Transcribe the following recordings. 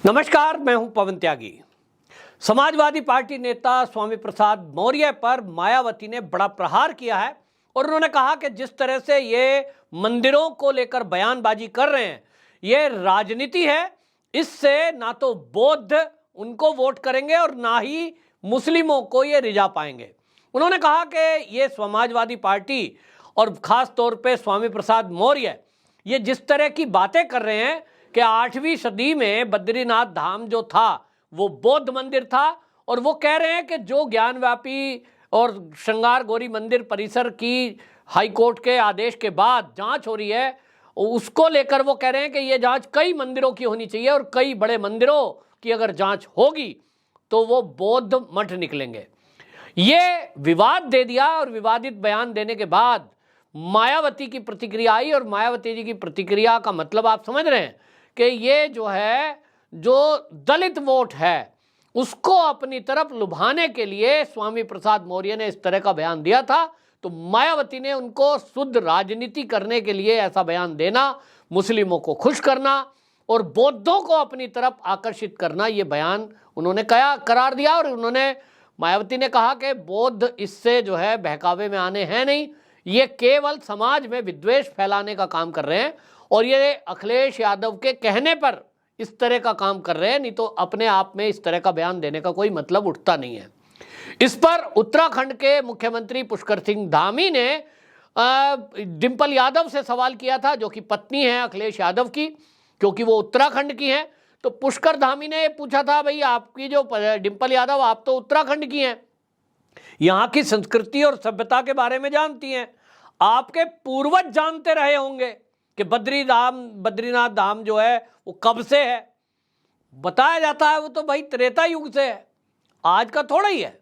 नमस्कार, मैं हूं पवन त्यागी। समाजवादी पार्टी नेता स्वामी प्रसाद मौर्य पर मायावती ने बड़ा प्रहार किया है और उन्होंने कहा कि जिस तरह से ये मंदिरों को लेकर बयानबाजी कर रहे हैं, ये राजनीति है। इससे ना तो बौद्ध उनको वोट करेंगे और ना ही मुस्लिमों को ये रिझा पाएंगे। उन्होंने कहा कि ये समाजवादी पार्टी और खास तौर पे स्वामी प्रसाद मौर्य ये जिस तरह की बातें कर रहे हैं कि 8वीं सदी में बद्रीनाथ धाम जो था वो बौद्ध मंदिर था, और वो कह रहे हैं कि जो ज्ञानव्यापी और श्रृंगार गौरी मंदिर परिसर की हाईकोर्ट के आदेश के बाद जांच हो रही है, उसको लेकर वो कह रहे हैं कि ये जांच कई मंदिरों की होनी चाहिए और कई बड़े मंदिरों की अगर जांच होगी तो वो बौद्ध मठ निकलेंगे। ये विवाद दे दिया और विवादित बयान देने के बाद मायावती की प्रतिक्रिया आई, और मायावती जी की प्रतिक्रिया का मतलब आप समझ रहे हैं कि ये जो है, जो दलित वोट है उसको अपनी तरफ लुभाने के लिए स्वामी प्रसाद मौर्य ने इस तरह का बयान दिया था। तो मायावती ने उनको शुद्ध राजनीति करने के लिए ऐसा बयान देना, मुस्लिमों को खुश करना और बौद्धों को अपनी तरफ आकर्षित करना, ये बयान उन्होंने करार दिया। और उन्होंने मायावती ने कहा कि बौद्ध इससे जो है बहकावे में आने हैं नहीं, ये केवल समाज में विद्वेष फैलाने का काम कर रहे हैं और ये अखिलेश यादव के कहने पर इस तरह का काम कर रहे हैं, नहीं तो अपने आप में इस तरह का बयान देने का कोई मतलब उठता नहीं है। इस पर उत्तराखंड के मुख्यमंत्री पुष्कर सिंह धामी ने डिंपल यादव से सवाल किया था, जो कि पत्नी है अखिलेश यादव की, क्योंकि वो उत्तराखंड की हैं। तो पुष्कर धामी ने पूछा था, भाई आपकी जो डिंपल यादव, आप तो उत्तराखंड की हैं, यहाँ की संस्कृति और सभ्यता के बारे में जानती हैं, आपके पूर्वज जानते रहे होंगे कि बद्रीनाथ धाम जो है वो कब से है। बताया जाता है वो तो भाई त्रेता युग से है, आज का थोड़ा ही है।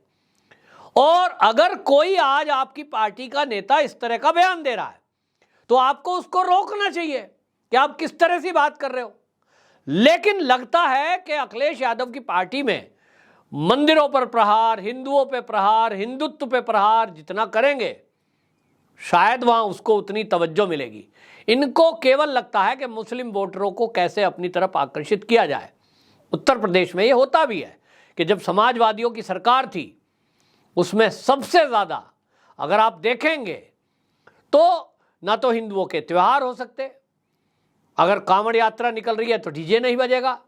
और अगर कोई आज आपकी पार्टी का नेता इस तरह का बयान दे रहा है तो आपको उसको रोकना चाहिए कि आप किस तरह से बात कर रहे हो। लेकिन लगता है कि अखिलेश यादव की पार्टी में मंदिरों पर प्रहार, हिंदुओं पे प्रहार, हिंदुत्व पे प्रहार जितना करेंगे शायद वहां उसको उतनी तवज्जो मिलेगी। इनको केवल लगता है कि मुस्लिम वोटरों को कैसे अपनी तरफ आकर्षित किया जाए। उत्तर प्रदेश में ये होता भी है कि जब समाजवादियों की सरकार थी उसमें सबसे ज़्यादा अगर आप देखेंगे तो ना तो हिंदुओं के त्यौहार हो सकते, अगर कांवड़ यात्रा निकल रही है तो डीजे नहीं बजेगा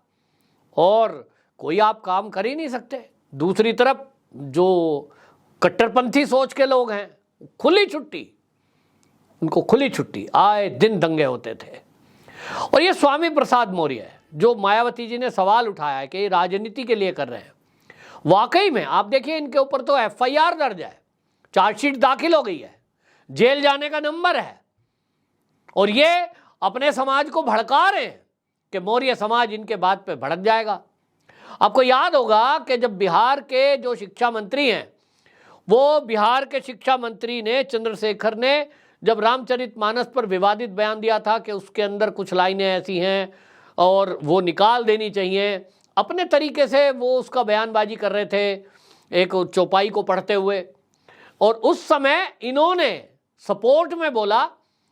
और कोई आप काम कर ही नहीं सकते। दूसरी तरफ जो कट्टरपंथी सोच के लोग हैं, खुली छुट्टी, उनको खुली छुट्टी, आए दिन दंगे होते थे। और ये स्वामी प्रसाद मौर्य है जो मायावती जी ने सवाल उठाया है कि ये राजनीति के लिए कर रहे हैं। वाकई में आप देखिए, इनके ऊपर तो एफआईआर दर्ज है, चार्जशीट दाखिल हो गई है, जेल जाने का नंबर है, और ये अपने समाज को भड़का रहे हैं कि मौर्य समाज इनके बात पे भड़क जाएगा। आपको याद होगा कि जब बिहार के जो शिक्षा मंत्री हैं, वो बिहार के शिक्षा मंत्री ने, चंद्रशेखर ने, जब रामचरितमानस पर विवादित बयान दिया था कि उसके अंदर कुछ लाइनें ऐसी हैं और वो निकाल देनी चाहिए, अपने तरीके से वो उसका बयानबाजी कर रहे थे एक चौपाई को पढ़ते हुए। और उस समय इन्होंने सपोर्ट में बोला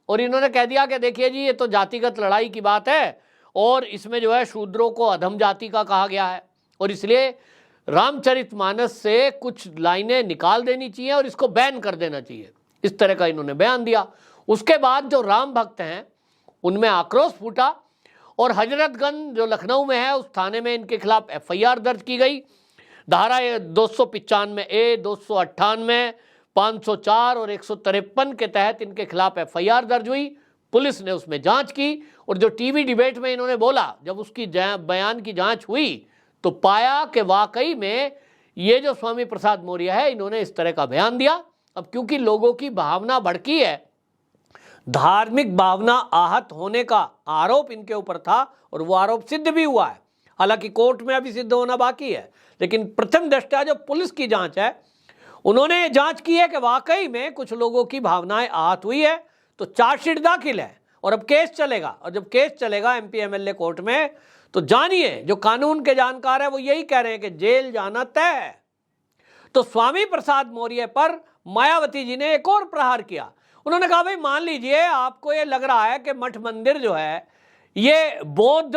और इन्होंने कह दिया कि देखिए जी, ये तो जातिगत लड़ाई की बात है और इसमें जो है शूद्रों को अधम जाति का कहा गया है और इसलिए रामचरितमानस से कुछ लाइनें निकाल देनी चाहिए और इसको बैन कर देना चाहिए। इस तरह का इन्होंने बयान दिया। उसके बाद जो राम भक्त हैं उनमें आक्रोश फूटा और हजरतगंज जो लखनऊ में है उस थाने में इनके खिलाफ एफआईआर दर्ज की गई। धारा 295A, 298, 504 और 153 के तहत इनके खिलाफ एफआईआर दर्ज हुई। पुलिस ने उसमें जांच की और जो टीवी डिबेट में इन्होंने बोला, जब उसकी बयान की जांच हुई तो पाया कि वाकई में ये जो स्वामी प्रसाद मौर्य है, इन्होंने इस तरह का बयान दिया। अब क्योंकि लोगों की भावना भड़की है, धार्मिक भावना आहत होने का आरोप इनके ऊपर था और वो आरोप सिद्ध भी हुआ है। हालांकि कोर्ट में अभी सिद्ध होना बाकी है, लेकिन प्रथम दृष्टया जो पुलिस की जांच है, उन्होंने जांच की है कि वाकई में कुछ लोगों की भावनाएं आहत हुई है। तो चार्जशीट दाखिल है और अब केस चलेगा, और जब केस चलेगा एमपी एमएलए कोर्ट में, तो जानिए जो कानून के जानकार है वो यही कह रहे हैं कि जेल जाना तय है। तो स्वामी प्रसाद मौर्य पर मायावती जी ने एक और प्रहार किया। उन्होंने कहा, भाई मान लीजिए आपको ये लग रहा है कि मठ मंदिर जो है ये बौद्ध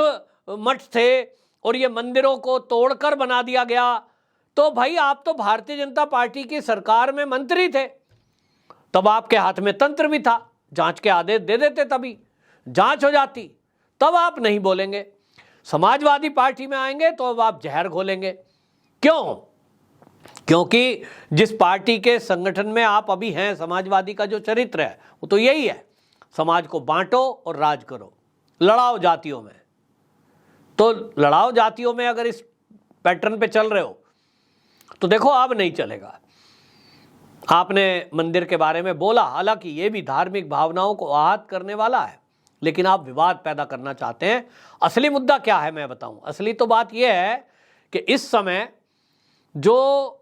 मठ थे और ये मंदिरों को तोड़कर बना दिया गया, तो भाई आप तो भारतीय जनता पार्टी की सरकार में मंत्री थे, तब आपके हाथ में तंत्र भी था, जांच के आदेश दे देते, तभी जांच हो जाती, तब आप नहीं बोलेंगे। समाजवादी पार्टी में आएंगे तो अब आप जहर घोलेंगे। क्यों? क्योंकि जिस पार्टी के संगठन में आप अभी हैं, समाजवादी का जो चरित्र है वो तो यही है, समाज को बांटो और राज करो, लड़ाओ जातियों में। तो लड़ाओ जातियों में अगर इस पैटर्न पे चल रहे हो तो देखो अब नहीं चलेगा। आपने मंदिर के बारे में बोला, हालांकि ये भी धार्मिक भावनाओं को आहत करने वाला है, लेकिन आप विवाद पैदा करना चाहते हैं। असली मुद्दा क्या है मैं बताऊं। असली तो बात यह है कि इस समय जो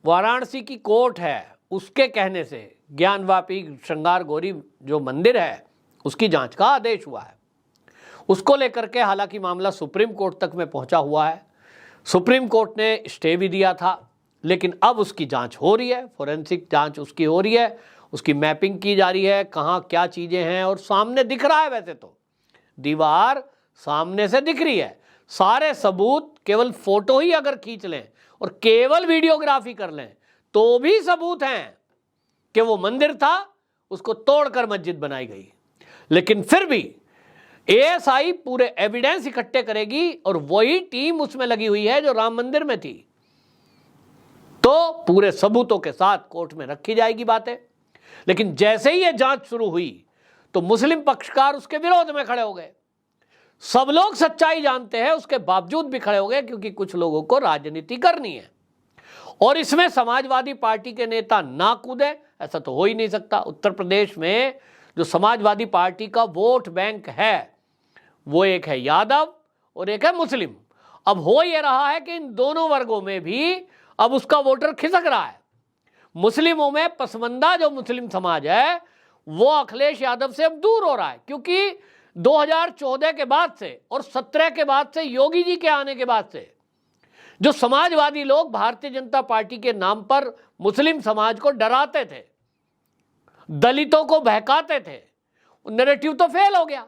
वाराणसी की कोर्ट है उसके कहने से ज्ञानवापी श्रृंगार गौरी जो मंदिर है उसकी जांच का आदेश हुआ है। उसको लेकर के हालांकि मामला सुप्रीम कोर्ट तक में पहुंचा हुआ है, सुप्रीम कोर्ट ने स्टे भी दिया था, लेकिन अब उसकी जांच हो रही है, फोरेंसिक जांच उसकी हो रही है, उसकी मैपिंग की जा रही है, कहाँ क्या चीज़ें हैं, और सामने दिख रहा है। वैसे तो दीवार सामने से दिख रही है, सारे सबूत, केवल फोटो ही अगर खींच लें और केवल वीडियोग्राफी कर लें तो भी सबूत हैं कि वो मंदिर था, उसको तोड़कर मस्जिद बनाई गई। लेकिन फिर भी एएसआई पूरे एविडेंस इकट्ठे करेगी और वही टीम उसमें लगी हुई है जो राम मंदिर में थी, तो पूरे सबूतों के साथ कोर्ट में रखी जाएगी बातें। लेकिन जैसे ही यह जांच शुरू हुई तो मुस्लिम पक्षकार उसके विरोध में खड़े हो गए। सब लोग सच्चाई जानते हैं, उसके बावजूद भी खड़े हो गए, क्योंकि कुछ लोगों को राजनीति करनी है और इसमें समाजवादी पार्टी के नेता ना कूदे, ऐसा तो हो ही नहीं सकता। उत्तर प्रदेश में जो समाजवादी पार्टी का वोट बैंक है वो एक है यादव और एक है मुस्लिम। अब हो ये रहा है कि इन दोनों वर्गों में भी अब उसका वोटर खिसक रहा है। मुस्लिमों में पसमंदा जो मुस्लिम समाज है वो अखिलेश यादव से अब दूर हो रहा है, क्योंकि 2014 के बाद से और 17 के बाद से, योगी जी के आने के बाद से, जो समाजवादी लोग भारतीय जनता पार्टी के नाम पर मुस्लिम समाज को डराते थे, दलितों को बहकाते थे, नैरेटिव तो फेल हो गया।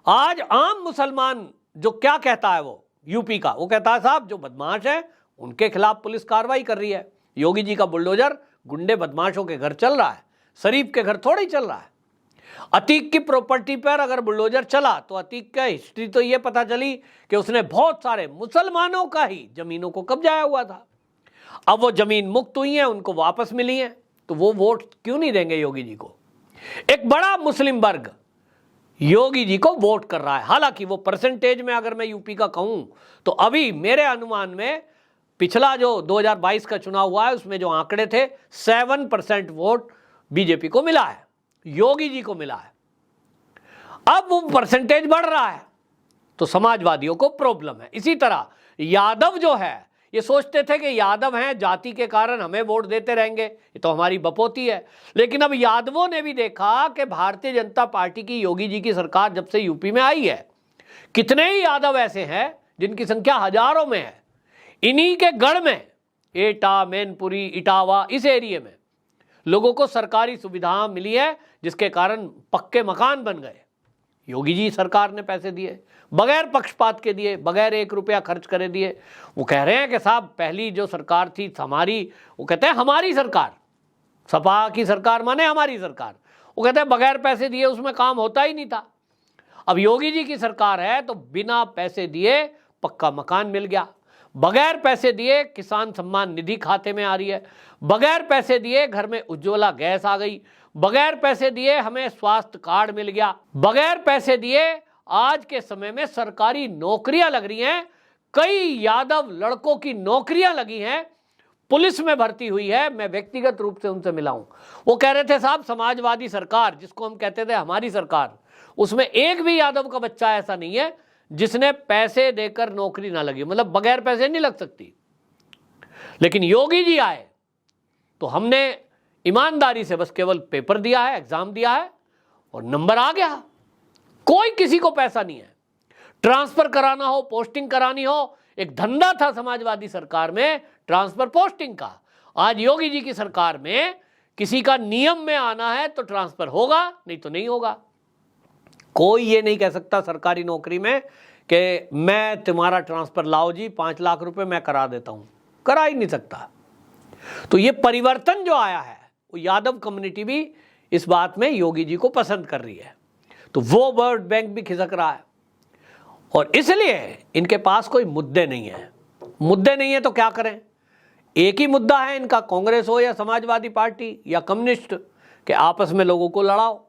आज आम मुसलमान जो क्या कहता है, वो यूपी का, वो कहता है साहब जो बदमाश है उनके खिलाफ पुलिस कार्रवाई कर रही है। योगी जी का बुलडोजर गुंडे बदमाशों के घर चल रहा है, शरीफ के घर थोड़ा ही चल रहा है। अतीक की प्रॉपर्टी पर अगर बुलडोजर चला तो अतीक का हिस्ट्री तो ये पता चली कि उसने बहुत सारे मुसलमानों का ही जमीनों को कब्जाया हुआ था। अब वो जमीन मुक्त हुई है, उनको वापस मिली है, तो वो वोट क्यों नहीं देंगे योगी जी को। एक बड़ा मुस्लिम वर्ग योगी जी को वोट कर रहा है। हालांकि वो परसेंटेज में अगर मैं यूपी का कहूं तो अभी मेरे अनुमान में पिछला जो 2022 का चुनाव हुआ है उसमें जो आंकड़े थे 7% वोट बीजेपी को मिला है, योगी जी को मिला है। अब वो परसेंटेज बढ़ रहा है तो समाजवादियों को प्रॉब्लम है। इसी तरह यादव जो है, ये सोचते थे कि यादव हैं, जाति के कारण हमें वोट देते रहेंगे, ये तो हमारी बपोती है। लेकिन अब यादवों ने भी देखा कि भारतीय जनता पार्टी की, योगी जी की सरकार जब से यूपी में आई है, कितने ही यादव ऐसे हैं जिनकी संख्या हजारों में है। इन्हीं के गढ़ में, एटा, मैनपुरी, इटावा, इस एरिया में लोगों को सरकारी सुविधाएं मिली है, जिसके कारण पक्के मकान बन गए। योगी जी सरकार ने पैसे दिए, बगैर पक्षपात के दिए, बगैर 1 रुपया खर्च करे दिए। वो कह रहे हैं कि साहब पहली जो सरकार थी हमारी, वो कहते हैं हमारी सरकार, सपा की सरकार माने हमारी सरकार, वो कहते हैं बगैर पैसे दिए उसमें काम होता ही नहीं था। अब योगी जी की सरकार है तो बिना पैसे दिए पक्का मकान मिल गया, बगैर पैसे दिए किसान सम्मान निधि खाते में आ रही है, बगैर पैसे दिए घर में उज्ज्वला गैस आ गई, बगैर पैसे दिए हमें स्वास्थ्य कार्ड मिल गया, बगैर पैसे दिए आज के समय में सरकारी नौकरियां लग रही हैं। कई यादव लड़कों की नौकरियां लगी हैं, पुलिस में भर्ती हुई है। मैं व्यक्तिगत रूप से उनसे मिला हूं, वो कह रहे थे साहब समाजवादी सरकार, जिसको हम कहते थे हमारी सरकार, उसमें एक भी यादव का बच्चा ऐसा नहीं है जिसने पैसे देकर नौकरी ना लगी, मतलब बगैर पैसे नहीं लग सकती। लेकिन योगी जी आए तो हमने ईमानदारी से बस केवल पेपर दिया है, एग्जाम दिया है और नंबर आ गया। कोई किसी को पैसा नहीं है, ट्रांसफर कराना हो, पोस्टिंग करानी हो, एक धंधा था समाजवादी सरकार में ट्रांसफर पोस्टिंग का। आज योगी जी की सरकार में किसी का नियम में आना है तो ट्रांसफर होगा, नहीं तो नहीं होगा। कोई ये नहीं कह सकता सरकारी नौकरी में कि मैं तुम्हारा ट्रांसफर लाओ जी, 5 लाख रुपए मैं करा देता हूं, करा ही नहीं सकता। तो ये परिवर्तन जो आया है वो यादव कम्युनिटी भी इस बात में योगी जी को पसंद कर रही है, तो वो वोट बैंक भी खिसक रहा है और इसलिए इनके पास कोई मुद्दे नहीं है। मुद्दे नहीं है तो क्या करें? एक ही मुद्दा है इनका, कांग्रेस हो या समाजवादी पार्टी या कम्युनिस्ट, के आपस में लोगों को लड़ाओ,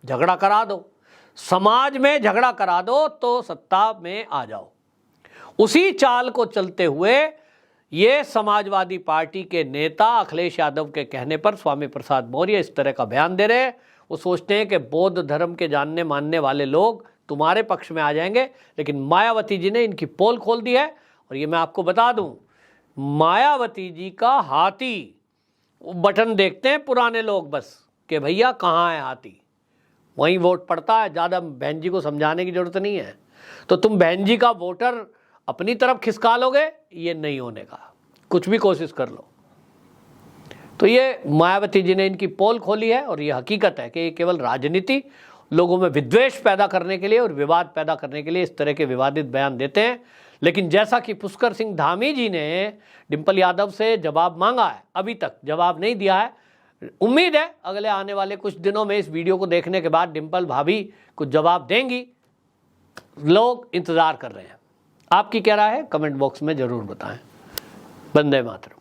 झगड़ा करा दो, समाज में झगड़ा करा दो तो सत्ता में आ जाओ। उसी चाल को चलते हुए ये समाजवादी पार्टी के नेता अखिलेश यादव के कहने पर स्वामी प्रसाद मौर्य इस तरह का बयान दे रहे हैं। वो सोचते हैं कि बौद्ध धर्म के जानने मानने वाले लोग तुम्हारे पक्ष में आ जाएंगे, लेकिन मायावती जी ने इनकी पोल खोल दी है। और ये मैं आपको बता दूं, मायावती जी का हाथी वो बटन देखते हैं पुराने लोग बस कि भैया कहाँ है हाथी, वहीं वोट पड़ता है। ज़्यादा बहन जी को समझाने की जरूरत नहीं है। तो तुम बहन जी का वोटर अपनी तरफ खिसका लोगे, ये नहीं होने का, कुछ भी कोशिश कर लो। तो ये मायावती जी ने इनकी पोल खोली है और ये हकीकत है कि ये केवल राजनीति, लोगों में विद्वेष पैदा करने के लिए और विवाद पैदा करने के लिए इस तरह के विवादित बयान देते हैं। लेकिन जैसा कि पुष्कर सिंह धामी जी ने डिंपल यादव से जवाब मांगा है, अभी तक जवाब नहीं दिया है। उम्मीद है अगले आने वाले कुछ दिनों में इस वीडियो को देखने के बाद डिंपल भाभी कुछ जवाब देंगी। लोग इंतजार कर रहे हैं। आपकी क्या राय है? कमेंट बॉक्स में जरूर बताएं। वंदे मातरम।